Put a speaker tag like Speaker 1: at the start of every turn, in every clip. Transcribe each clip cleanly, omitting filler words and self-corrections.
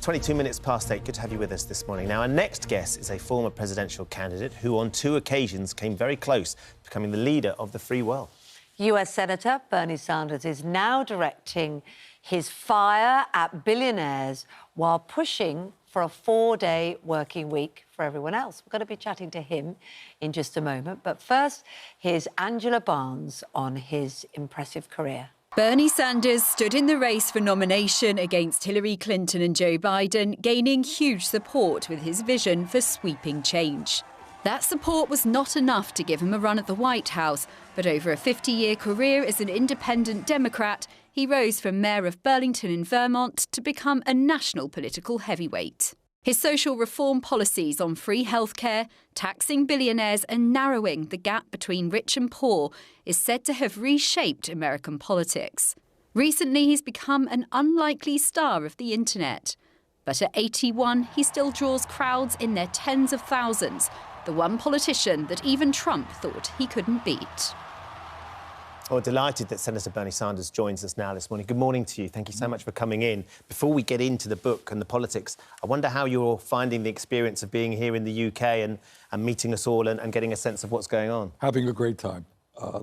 Speaker 1: 22 minutes past 8. Good to have you with us this morning. Now, our next guest is a former presidential candidate who on 2 occasions came very close to becoming the leader of the free world. US Senator Bernie Sanders is now directing his fire at billionaires while pushing for a 4-day working week for everyone else. We're going to be chatting to him in just a moment. But first, here's Angela Barnes on his impressive career.
Speaker 2: Bernie Sanders stood in the race for nomination against Hillary Clinton and Joe Biden, gaining huge support with his vision for sweeping change. That support was not enough to give him a run at the White House, but over a 50-year career as an independent Democrat, he rose from mayor of Burlington in Vermont to become a national political heavyweight. His social reform policies on free healthcare, taxing billionaires and narrowing the gap between rich and poor is said to have reshaped American politics. Recently, he's become an unlikely star of the internet. But at 81, he still draws crowds in their tens of thousands, the one politician that even Trump thought he couldn't beat.
Speaker 1: Well, delighted that Senator Bernie Sanders joins us now this morning. Good morning to you. Thank you so much for coming in. Before we get into the book and the politics, I wonder how you're finding the experience of being here in the UK and meeting us all and getting a sense of what's going on.
Speaker 3: Having a great time.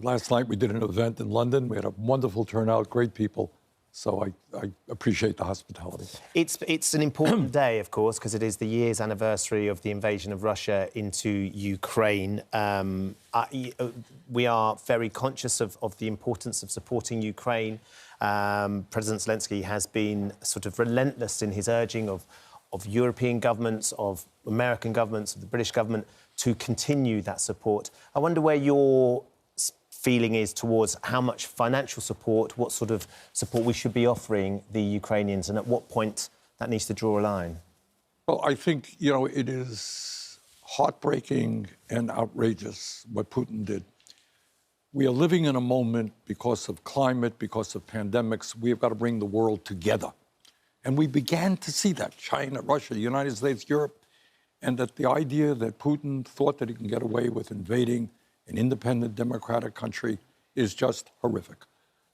Speaker 3: Last night we did an event in London. We had a wonderful turnout, great people. So I appreciate the hospitality. It's
Speaker 1: an important day, of course, because it is the year's anniversary of the invasion of Russia into Ukraine. We are very conscious of the importance of supporting Ukraine. President Zelensky has been sort of relentless in his urging of European governments, of American governments, of the British government to continue that support. I wonder where your feeling is towards how much financial support, what sort of support we should be offering the Ukrainians, and at what point that needs to draw a line.
Speaker 3: Well, I think, it is heartbreaking and outrageous what Putin did. We are living in a moment because of climate, because of pandemics. We have got to bring the world together. And we began to see that. China, Russia, the United States, Europe, and that the idea that Putin thought that he can get away with invading an independent democratic country is just horrific.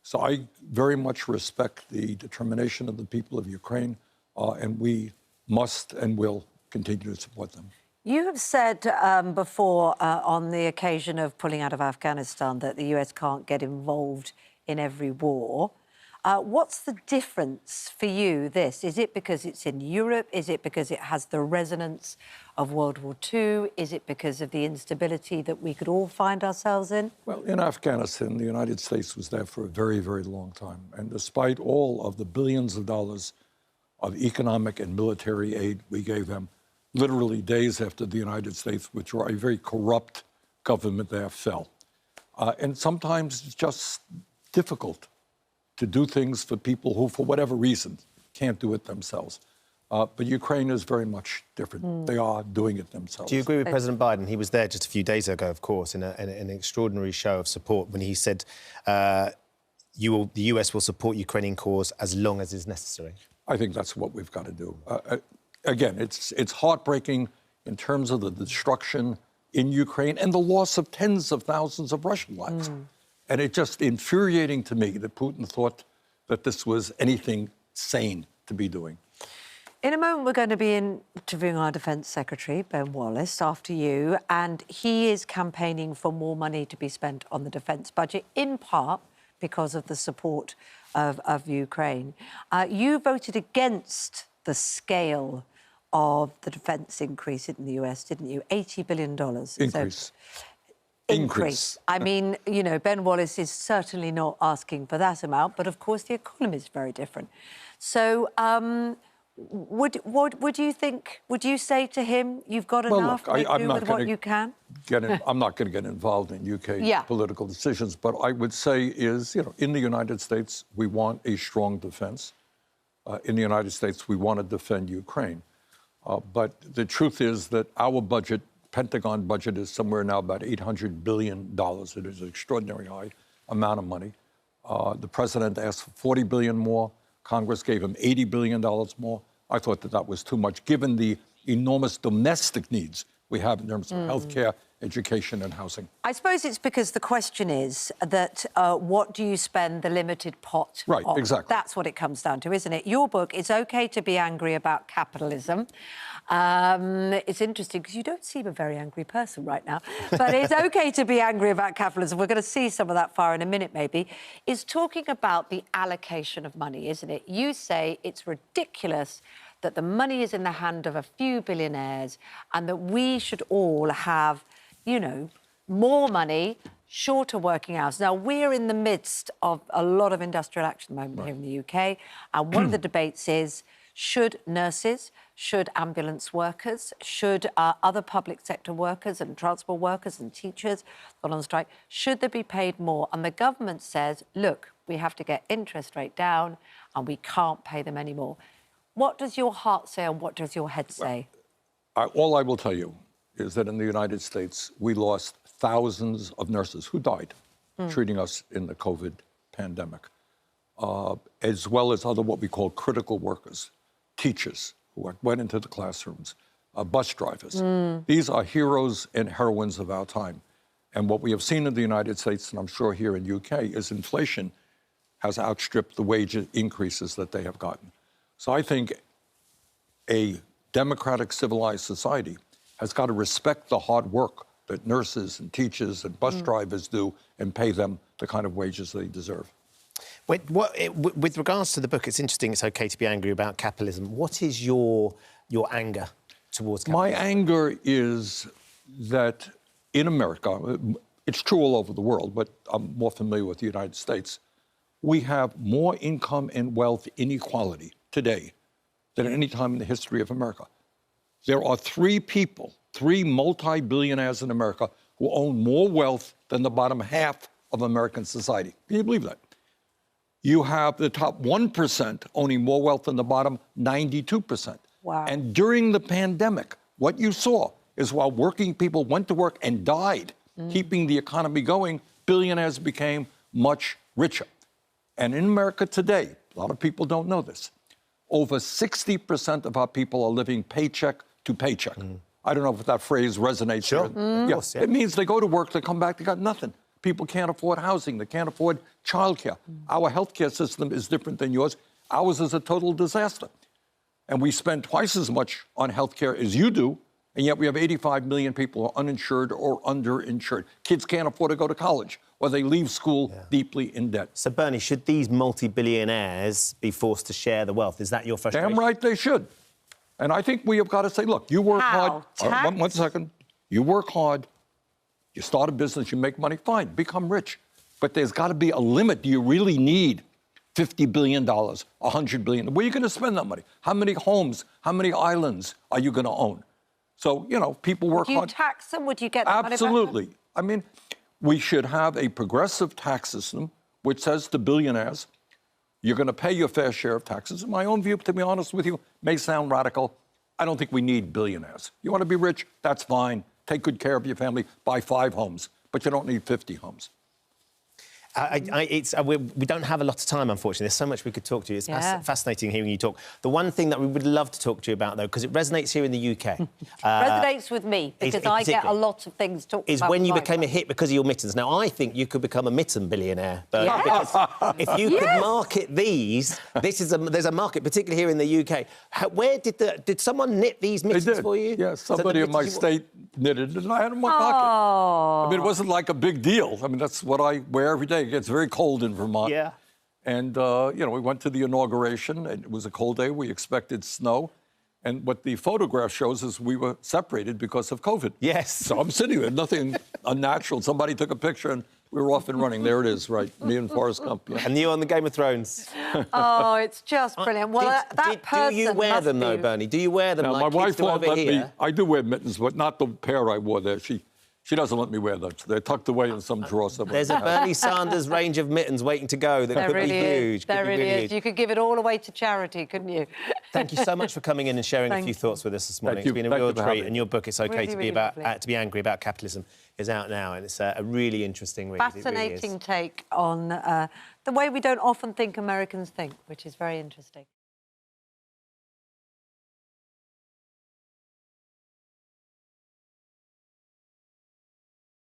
Speaker 3: So I very much respect the determination of the people of Ukraine, and we must and will continue to support them.
Speaker 4: You have said before on the occasion of pulling out of Afghanistan that the US can't get involved in every war. What's the difference for you, this? Is it because it's in Europe? Is it because it has the resonance of World War II? Is it because of the instability that we could all find ourselves in?
Speaker 3: Well, in Afghanistan, the United States was there for a very, very long time. And despite all of the billions of dollars of economic and military aid we gave them, literally days after the United States withdrew, a very corrupt government there fell. And sometimes it's just difficult to do things for people who, for whatever reason, can't do it themselves. But Ukraine is very much different. They are doing it themselves.
Speaker 1: Do you agree with President Biden? He was there just a few days ago, of course, in an extraordinary show of support when he said the US will support Ukrainian cause as long as is necessary.
Speaker 3: I think that's what we've got to do. Again, it's heartbreaking in terms of the destruction in Ukraine and the loss of tens of thousands of Russian lives. And it's just infuriating to me that Putin thought that this was anything sane to be doing.
Speaker 4: In a moment, we're going to be interviewing our Defence Secretary, Ben Wallace, after you, and he is campaigning for more money to be spent on the defence budget, in part because of the support of Ukraine. You voted against the scale of the defence increase in the US, didn't you? $80 billion.
Speaker 3: Increase.
Speaker 4: Increase. I mean, Ben Wallace is certainly not asking for that amount, but of course the economy is very different. So would you think, would you say to him, you've got enough, make do with what you can?
Speaker 3: I'm not going to get involved in UK political decisions, but I would say is, in the United States, we want a strong defense. In the United States, we want to defend Ukraine. But the truth is that our budget, Pentagon budget, is somewhere now about $800 billion. It is an extraordinary high amount of money. The president asked for $40 billion more. Congress gave him $80 billion more. I thought that was too much, given the enormous domestic needs we have in terms of health care education and housing.
Speaker 4: I suppose it's because the question is that what do you spend the limited pot
Speaker 3: Right,
Speaker 4: on?
Speaker 3: exactly.
Speaker 4: That's what it comes down to, isn't it? Your book, It's OK to be Angry About Capitalism. It's interesting because you don't seem a very angry person right now, but it's OK to be angry about capitalism. We're going to see some of that fire in a minute, maybe. Is talking about the allocation of money, isn't it? You say it's ridiculous that the money is in the hand of a few billionaires and that we should all have, you know, more money, shorter working hours. Now, we're in the midst of a lot of industrial action at the moment here in the UK, and one of the debates is, should nurses, should ambulance workers, should other public sector workers and transport workers and teachers gone on strike, should they be paid more? And the government says, look, we have to get interest rate down and we can't pay them anymore. What does your heart say and what does your head say?
Speaker 3: All I will tell you is that in the United States, we lost thousands of nurses who died treating us in the COVID pandemic, as well as other what we call critical workers, teachers who went into the classrooms, bus drivers. These are heroes and heroines of our time. And what we have seen in the United States, and I'm sure here in the UK, is inflation has outstripped the wage increases that they have gotten. So I think a democratic, civilized society has got to respect the hard work that nurses and teachers and bus drivers do and pay them the kind of wages they deserve.
Speaker 1: With regards to the book, it's interesting, it's OK to be angry about capitalism. What is your anger towards capitalism?
Speaker 3: My anger is that in America, it's true all over the world, but I'm more familiar with the United States, we have more income and wealth inequality today than at any time in the history of America. There are three multi-billionaires in America who own more wealth than the bottom half of American society. Can you believe that? You have the top 1% owning more wealth than the bottom 92%.
Speaker 4: Wow.
Speaker 3: And during the pandemic, what you saw is while working people went to work and died, keeping the economy going, billionaires became much richer. And in America today, a lot of people don't know this, over 60% of our people are living paycheck to paycheck. I don't know if that phrase resonates.
Speaker 1: Sure.
Speaker 3: Yeah. It means they go to work, they come back, they got nothing. People can't afford housing, they can't afford childcare. Our healthcare system is different than yours. Ours is a total disaster. And we spend twice as much on healthcare as you do, and yet we have 85 million people who are uninsured or underinsured. Kids can't afford to go to college, or they leave school deeply in debt.
Speaker 1: So, Bernie, should these multi-billionaires be forced to share the wealth? Is that your frustration?
Speaker 3: Damn right they should. And I think we have got to say, look, you work hard. One second. You work hard. You start a business, you make money, fine, become rich. But there's got to be a limit. Do you really need $50 billion, $100 billion? Where are you going to spend that money? How many homes, how many islands are you going to own? So, you know, people work hard.
Speaker 4: Would you tax them? Would you get the money back?
Speaker 3: Absolutely. I mean, we should have a progressive tax system which says to billionaires, you're going to pay your fair share of taxes. In my own view, to be honest with you, may sound radical. I don't think we need billionaires. You want to be rich? That's fine. Take good care of your family. Buy 5 homes. But you don't need 50 homes.
Speaker 1: We don't have a lot of time, unfortunately. There's so much we could talk to you. It's fascinating hearing you talk. The one thing that we would love to talk to you about, though, because it resonates here in the UK...
Speaker 4: resonates with me, because I get a lot of things talked about.
Speaker 1: ...is when you became a hit because of your mittens. Now, I think you could become a mitten billionaire, Bernie, because if you could market these... there's a market, particularly here in the UK. Where did someone knit these mittens for you?
Speaker 3: Yeah, somebody in my state knitted it, and I had them in my pocket. I mean, it wasn't like a big deal. I mean, that's what I wear every day. It gets very cold in Vermont.
Speaker 1: Yeah.
Speaker 3: And, you know, we went to the inauguration, and it was a cold day. We expected snow. And what the photograph shows is we were separated because of COVID.
Speaker 1: Yes.
Speaker 3: So I'm sitting there, nothing unnatural. Somebody took a picture, and we were off and running. There it is, right, me and Forrest Gump. Yeah.
Speaker 1: And you on the Game of Thrones.
Speaker 4: Oh, it's just brilliant. Well, that person
Speaker 1: do you wear them, though, Bernie? Do you wear them
Speaker 3: now,
Speaker 1: like
Speaker 3: my wife
Speaker 1: kids do
Speaker 3: won't
Speaker 1: over
Speaker 3: let
Speaker 1: here?
Speaker 3: me. I do wear mittens, but not the pair I wore there. She doesn't let me wear them. They're tucked away in some drawer somewhere.
Speaker 1: There's a Bernie Sanders range of mittens waiting to go that could be huge.
Speaker 4: There really is. You could give it all away to charity, couldn't you?
Speaker 1: Thank you so much for coming in and sharing a few thoughts with us this morning. It's been a real treat. And your book, It's OK to be Angry About Capitalism, is out now. And it's a really interesting read.
Speaker 4: Fascinating take on the way we don't often think Americans think, which is very interesting.